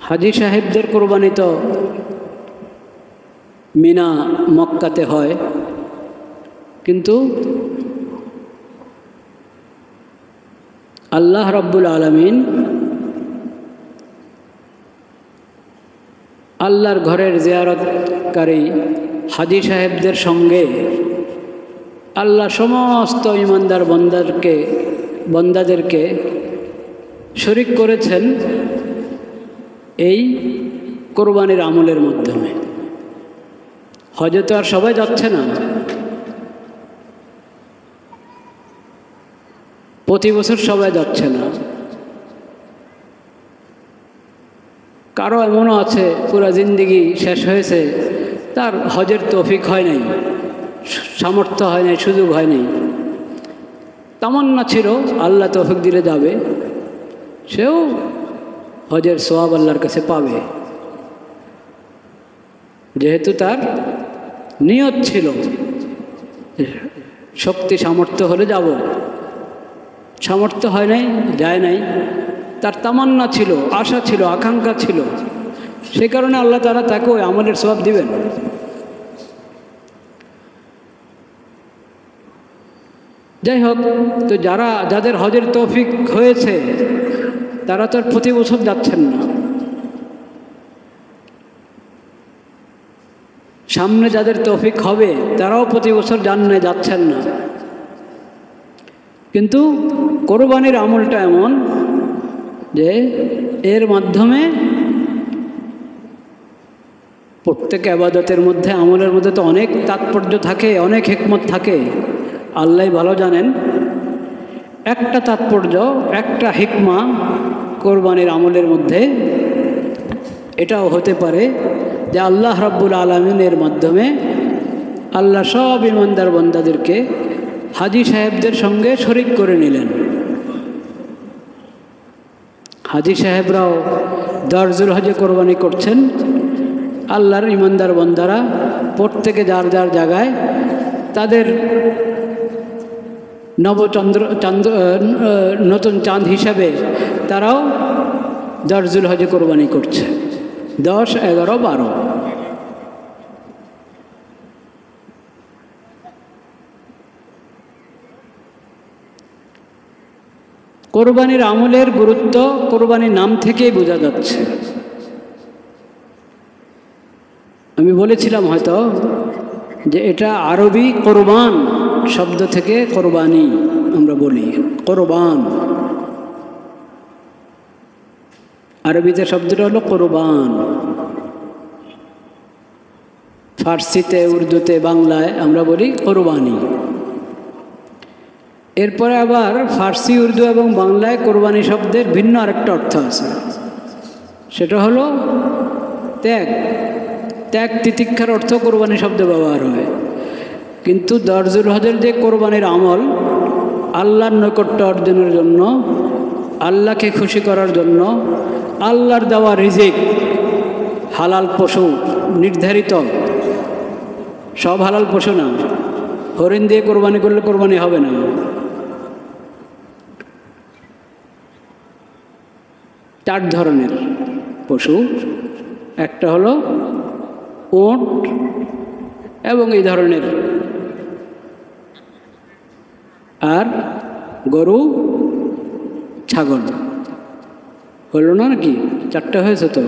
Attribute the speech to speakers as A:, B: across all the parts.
A: হাজী সাহেবদের কোরবানি তো মিনা মক্কাতে হয়, কিন্তু আল্লাহ রাব্বুল আলামিন আল্লাহর ঘরের জিয়ারতকারী হাজী সাহেবদের সঙ্গে আল্লাহ সমস্ত ঈমানদার বন্দাদেরকে শরীক করেছেন এই কোরবানির আমলের মাধ্যমে। হজে তো আর সবাই যাচ্ছে না, প্রতি বছর সবাই যাচ্ছে না। কারো এমনও আছে পুরা জিন্দেগি শেষ হয়েছে, তার হজের তৌফিক হয় নাই, সামর্থ্য হয় নাই, সুযোগ হয় নাই। তামান্না ছিল আল্লাহ তৌফিক দিলে যাবে, সেও হজের সওয়াব আল্লাহর কাছে পাবে, যেহেতু তার নিয়ত ছিল শক্তি সামর্থ্য হলে যাব। সামর্থ্য হয় নাই, যায় নাই, তার তামান্না ছিল, আশা ছিল, আকাঙ্ক্ষা ছিল, সেই কারণে আল্লাহ তাআলা তাকে ওই আমলের সওয়াব দিবেন। যাই হোক, তো যাদের হজের তৌফিক হয়েছে তারা তো প্রতি বছর যাচ্ছেন না। সামনে যাদের তৌফিক হবে তারাও প্রতি বছর যাচ্ছেন না। কিন্তু কোরবানির আমলটা এমন যে এর মাধ্যমে প্রত্যেক ইবাদতের মধ্যে, আমলের মধ্যে তো অনেক তাৎপর্য থাকে, অনেক হিকমত থাকে, আল্লাহ ভালো জানেন। একটা তাৎপর্য, একটা হিকমা কোরবানির আমলের মধ্যে এটাও হতে পারে যে আল্লাহ রাব্বুল আলামিনের মাধ্যমে আল্লাহ সব ঈমানদার বান্দাদেরকে হাজী সাহেবদের সঙ্গে শরীক করে নিলেন। হাজী সাহেবরাও দরজুল হজে কোরবানি করছেন। আল্লাহর ঈমানদার বান্দারা প্রত্যেকে যার যার জায়গায় তাদের নতুন চাঁদ হিসাবে তারাও দরজুল হজে কোরবানি করছে, 10, 11, 12। কোরবানির আমলের গুরুত্ব কোরবানির নাম থেকেই বোঝা যাচ্ছে। আমি বলেছিলাম হয়তো যে এটা আরবি কোরবান শব্দ থেকে কোরবানি আমরা বলি, কোরবান আরবিতে শব্দটা হলো কোরবান। ফার্সিতে, উর্দুতে, বাংলায় আমরা বলি কোরবানি। এরপরে আবার ফার্সি, উর্দু এবং বাংলায় কোরবানি শব্দের ভিন্ন আরেকটা অর্থ আছে, সেটা হলো ত্যাগ। ত্যাগ তিতিক্ষার অর্থ কোরবানি শব্দ ব্যবহার হয়। কিন্তু দরজুল হজের যে কোরবানির আমল, আল্লাহর নৈকট্য অর্জনের জন্য, আল্লাহকে খুশি করার জন্য, আল্লাহর দেওয়া রিজিক, হালাল পশু নির্ধারিত, সব হালাল পশু না। হরিণ দিয়ে কোরবানি করলে কোরবানি হবে না। চার ধরনের পশু, একটা হলো উট এবং এই ধরনের, আর গরু, ছাগল। হলো না নাকি? চারটা হয়েছে তো।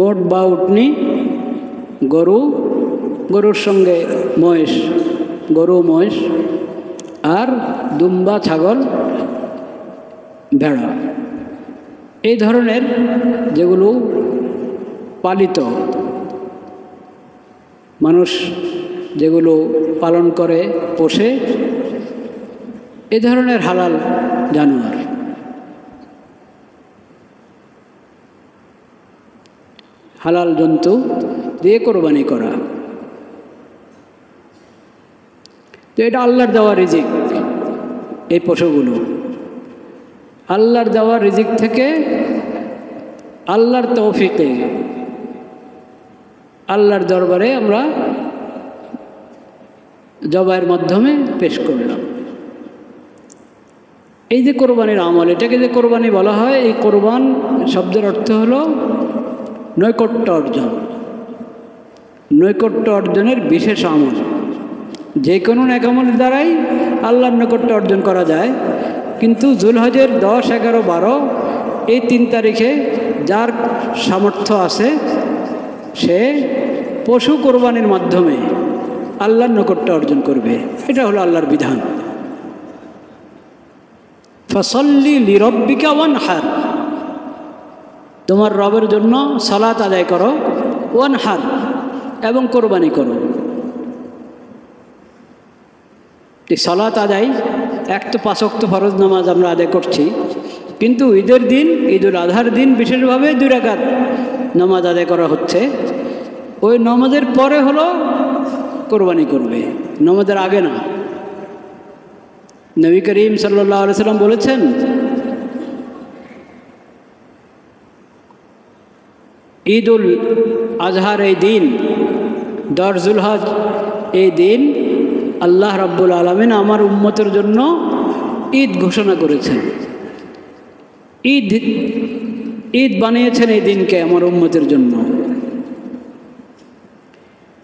A: উট বা উটনি, গরু, গরুর সঙ্গে মহিষ, গরু মহিষ, আর দুম্বা, ছাগল, ভেড়া। এই ধরনের যেগুলো পালিত, মানুষ যেগুলো পালন করে, পোষে, এ ধরনের হালাল জানোয়ার। হালাল জন্তু দিয়ে কোরবানি করা, তো এটা আল্লাহর দেওয়া রিজিক। এই পশুগুলো আল্লাহর দেওয়া রিজিক থেকে আল্লাহর তৌফিকে আল্লাহর দরবারে আমরা জবাইয়ের মাধ্যমে পেশ করলাম। এই যে কোরবানির আমল, এটাকে যে কোরবানি বলা হয়, এই কোরবান শব্দের অর্থ হলো নৈকট্য অর্জন, নৈকট্য অর্জনের বিশেষ আমল। যে কোনো নেক আমলের দ্বারাই আল্লাহর নৈকট্য অর্জন করা যায়, কিন্তু জুলহজের 10, 11, 12 এই 3 তারিখে যার সামর্থ্য আছে সে পশু কোরবানির মাধ্যমে আল্লাহর নৈকট্য অর্জন করবে। এটা হলো আল্লাহর বিধান। ফসল্লি লিরব্বিকা ওয়ানহার, তোমার রবের জন্য সালাত আদায় করো, ওয়ানহার এবং কোরবানি করো। এই সালাত আদায়, এক তো 5 ওয়াক্ত ফরজ নামাজ আমরা আদায় করছি, কিন্তু ঈদের দিন, ঈদুল আজহার দিন বিশেষভাবে 2 রাকাত নামাজ আদায় করা হচ্ছে। ওই নামাজের পরে হলো কোরবানি করবে, নামাজের আগে না। নবী করিম সাল্লাল্লাহু আলাইহি সাল্লাম বলেছেন, ঈদুল আজহার এই দিন, 10 জুলহজ এই দিন আল্লাহ রাব্বুল আলামিন আমার উম্মতের জন্য ঈদ ঘোষণা করেছেন। ঈদ বানিয়েছেন এই দিনকে আমার উম্মতের জন্য।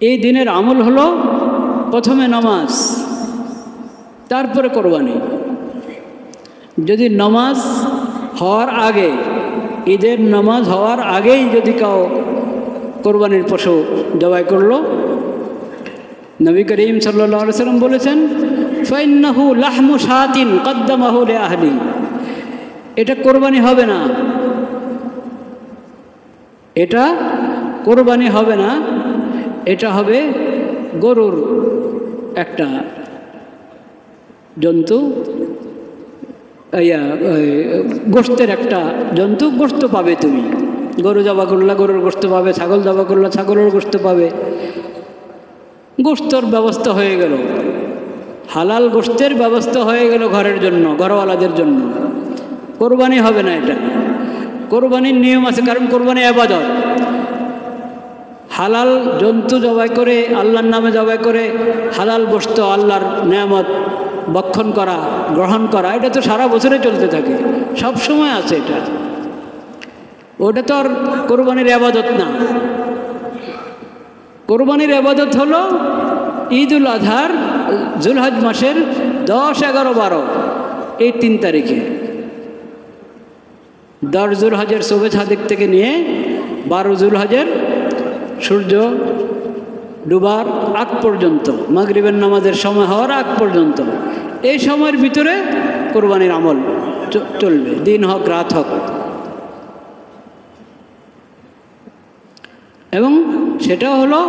A: এই দিনের আমল হলো প্রথমে নামাজ, তারপরে কোরবানি। যদি নামাজ হওয়ার আগে, ঈদের নামাজ হওয়ার আগেই যদি কেউ কোরবানির পশু জবাই করলো, নবী করিম সাল্লাল্লাহু আলাইহি সাল্লাম বলেছেন, ফাইন্নাহু লাহমু শাতিন কদ্দামাহু লিআহলি, এটা কোরবানি হবে না, এটা কোরবানি হবে না, এটা হবে গরুর একটা জন্তু, গোশতের একটা জন্তু, গোশত পাবে তুমি। গরু জবা করলা গরুর গোশত পাবে, ছাগল জবা করলা ছাগলের গোশত পাবে। গোশতের ব্যবস্থা হয়ে গেল, হালাল গোশতের ব্যবস্থা হয়ে গেল ঘরের জন্য, ঘরওয়ালাদের জন্য। কোরবানি হবে না, এটা কোরবানির নিয়ম আছে, কারণ কোরবানি ইবাদত। হালাল জন্তু জবাই করে, আল্লাহর নামে জবাই করে হালাল গোশত, আল্লাহর নেয়ামত ভক্ষণ করা, গ্রহণ করা, এটা তো সারা বছরে চলতে থাকে, সব সময় আছে এটা। ওটা তো আর কোরবানির ইবাদত না। কোরবানির ইবাদত হলো ঈদুল আজহার জুলহজ মাসের 10, 11, 12 এই 3 তারিখে। 10 জুলহজের শোভে সাদিক থেকে নিয়ে 12 জুলহজের সূর্য ডুবার আগ পর্যন্ত, মাগরিবের নামাজের সময় হওয়ার আগ পর্যন্ত, এই সময়ের ভিতরে কোরবানির আমল চলবে, দিন হোক রাত হোক। এবং সেটা হলো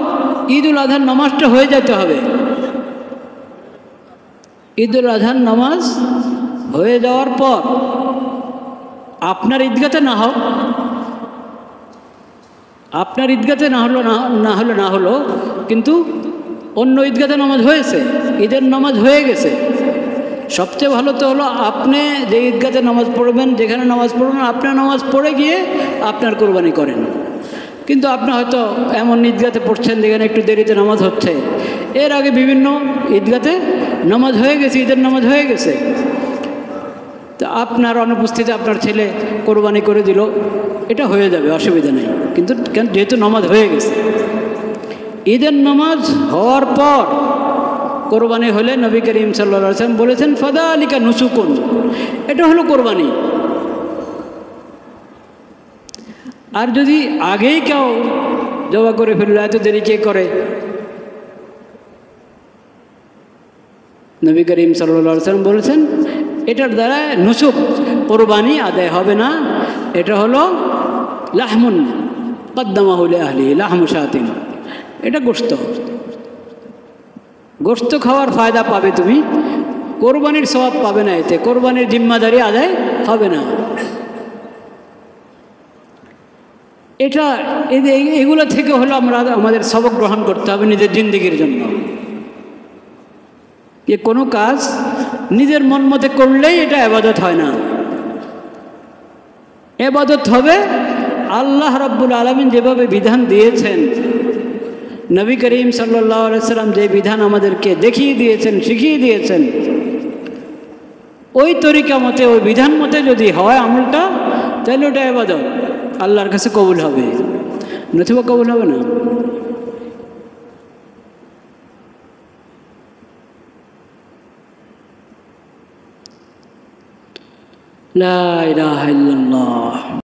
A: ঈদুল আজহার নামাজটা হয়ে যেতে হবে। ঈদুল আজহার নামাজ হয়ে যাওয়ার পর আপনার ঈদগাতে না হোক, আপনার ঈদগাতে না হলো কিন্তু অন্য ঈদগাতে নামাজ হয়েছে, ঈদের নামাজ হয়ে গেছে। সবচেয়ে ভালো তো হলো আপনি যে ঈদগাতে নামাজ পড়বেন, যেখানে নামাজ পড়বেন, আপনার নামাজ পড়ে গিয়ে আপনার কোরবানি করেন। কিন্তু আপনি হয়তো এমন ঈদগাতে পড়ছেন যেখানে একটু দেরিতে নামাজ হচ্ছে, এর আগে বিভিন্ন ঈদগাতে নামাজ হয়ে গেছে, ঈদের নামাজ হয়ে গেছে, তো আপনার অনুপস্থিতিতে আপনার ছেলে কোরবানি করে দিল, এটা হয়ে যাবে, অসুবিধা নেই। কিন্তু যেহেতু নামাজ হয়ে গেছে, ঈদের নামাজ হওয়ার পর কোরবানি হলে নবী করিম সাল্লাল্লাহু আলাইহি ওয়াসাল্লাম বলেছেন, ফাযালিকা নুসুকুন, এটা হলো কোরবানি। আর যদি আগেই কেউ জবা করে ফেলল, এত দেরি কে করে? নবী করিম সাল্লাল্লাহু আলাইহি ওয়াসাল্লাম বলেছেন, এটার দ্বারা নুসুক, কোরবানি আদায় হবে না। এটা হলো লাহমুন কদ্দামাহু লিআহলি, লাহমু শাতিন, এটা গোশত। গোশত খাওয়ার ফায়দা পাবে তুমি, কোরবানির সওয়াব পাবে না, এতে কোরবানির জিম্মাদারি আদায় হবে না। এটা এগুলো থেকে হলো আমরা আমাদের সবক গ্রহণ করতে হবে নিজের জিন্দেগির জন্য। যে কোনো কাজ নিজের মন মতে করলেই এটা ইবাদত হয় না। ইবাদত হবে আল্লাহ রাব্বুল আলামিন যেভাবে বিধান দিয়েছেন, নবী করিম সাল্লাল্লাহু আলাইহি সাল্লাম যে বিধান আমাদেরকে দেখিয়ে দিয়েছেন, শিখিয়ে দিয়েছেন, ওই তরিকা মতে, ওই বিধান মতে যদি হয় আমলটা, তাহলে ওটা ইবাদত, আল্লাহর কাছে কবুল হবে। নতুবা কবুল হবে না। লা ইলাহা ইল্লাল্লাহ।